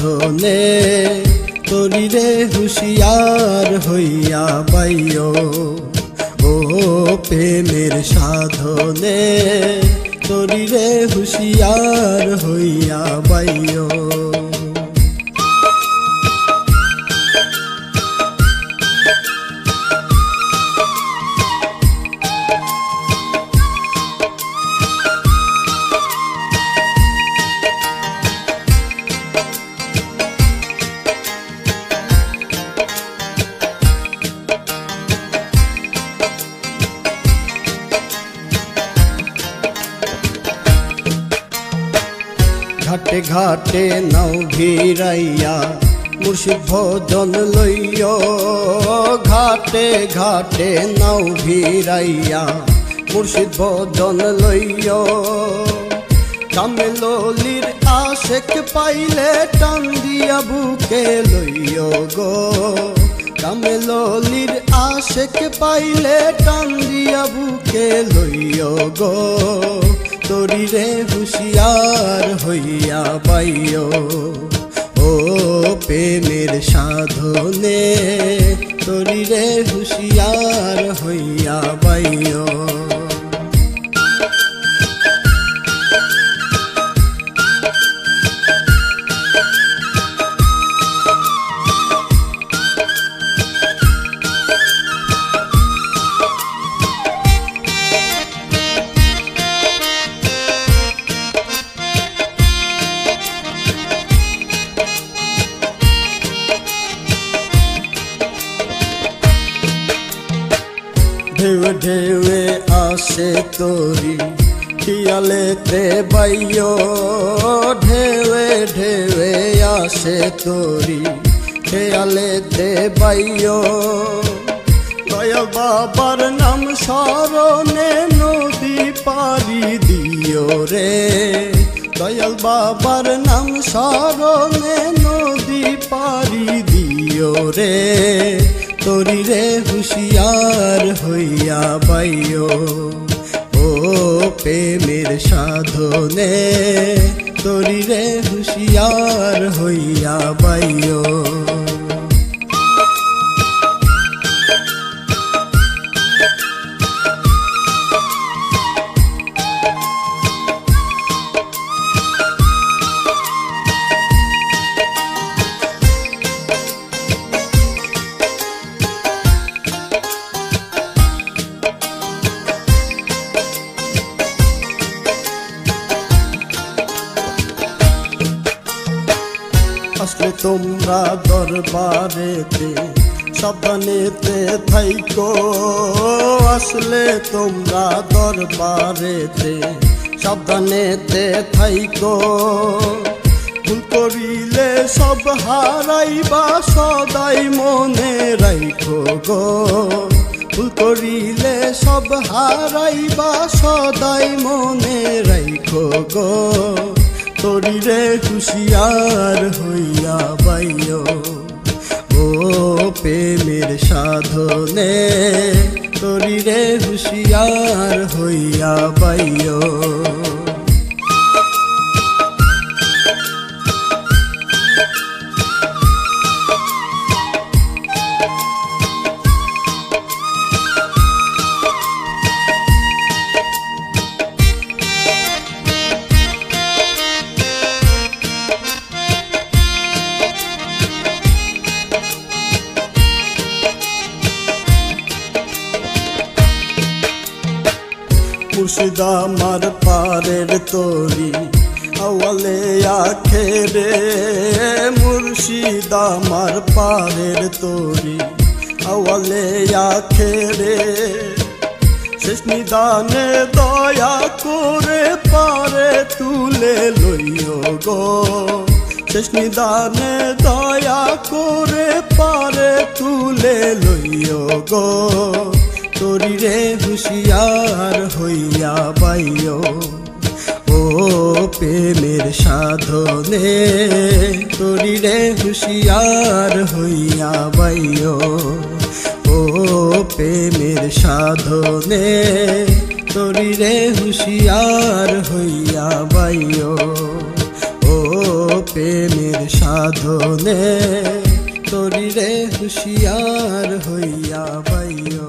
সাধনে তরিরে হুঁশিয়ার হইয়া বাইও। ও প্রেমের সাধনে তরিরে হুঁশিয়ার হইয়া বাইও। ঘাটে ঘাটে নাও ভিড়াইয়া মুর্শিদ ভজন লইও। ঘাটে ঘাটে নাও ভিড়াইয়া মুর্শিদ ভজন লইও। কামেলির আশেক পাইলে টান দিয়া বুকে লইও গো। কামেলির আশেক পাইলে টান দিয়া বুকে লইও গো। তরিরে হুঁশিয়ার হইয়া বাইও। ও প্রেমের সাধনে তরিরে হুঁশিয়ার হইয়া বাইও। ঢেউয়ে ঢেউয়ে আসে তরি খিয়ালেতে বাইও। ঢেউয়ে ঢেউয়ে আসে তরি খেয়ালেতে বাইও। দয়াল বাবার নাম স্মরণে নদী পারি দিও রে। দয়াল বাবার নাম স্মরণে নদী পারি দিও রে। তরিরে হুঁশিয়ার হইয়া বাইও। ও প্রেমের সাধনে তরিরে হুঁশিয়ার হইয়া বাইও। আসলে তোমরা দরবারেতে সাবধানেতে থাইকো। আসলে তোমরা দরবারেতে সাবধানেতে থাইকো। ভুল করিলে সব হারাইবা সদাই মনে রাইখো গো। ভুল করিলে সব হারাইবা সদাই মনে রাইখো গো। তরিরে হুঁশিয়ার হইয়া বাইও। ও প্রেমের সাধনে তরিরে হুঁশিয়ার হইয়া বাইও। মুর্শিদ আমার পারের তরি আওয়ালে আখেরে। মুর্শিদ আমার পারের তরি আওয়ালে আখেরে। শেষ নিদানে দয়া করে পারে তুলে লইও গো। শেষ নিদানে দয়া করে পারে তুলে লইও গো। তরিরে হুঁশিয়ার হইয়া বাইও। ও প্রেমের সাধনে তরিরে হুঁশিয়ার হইয়া বাইও। ও প্রেমের সাধনে তরিরে হুঁশিয়ার হইয়া বাইও। ও প্রেমে প্রেমের সাধনে তরিরে হুঁশিয়ার হইয়া বাইও।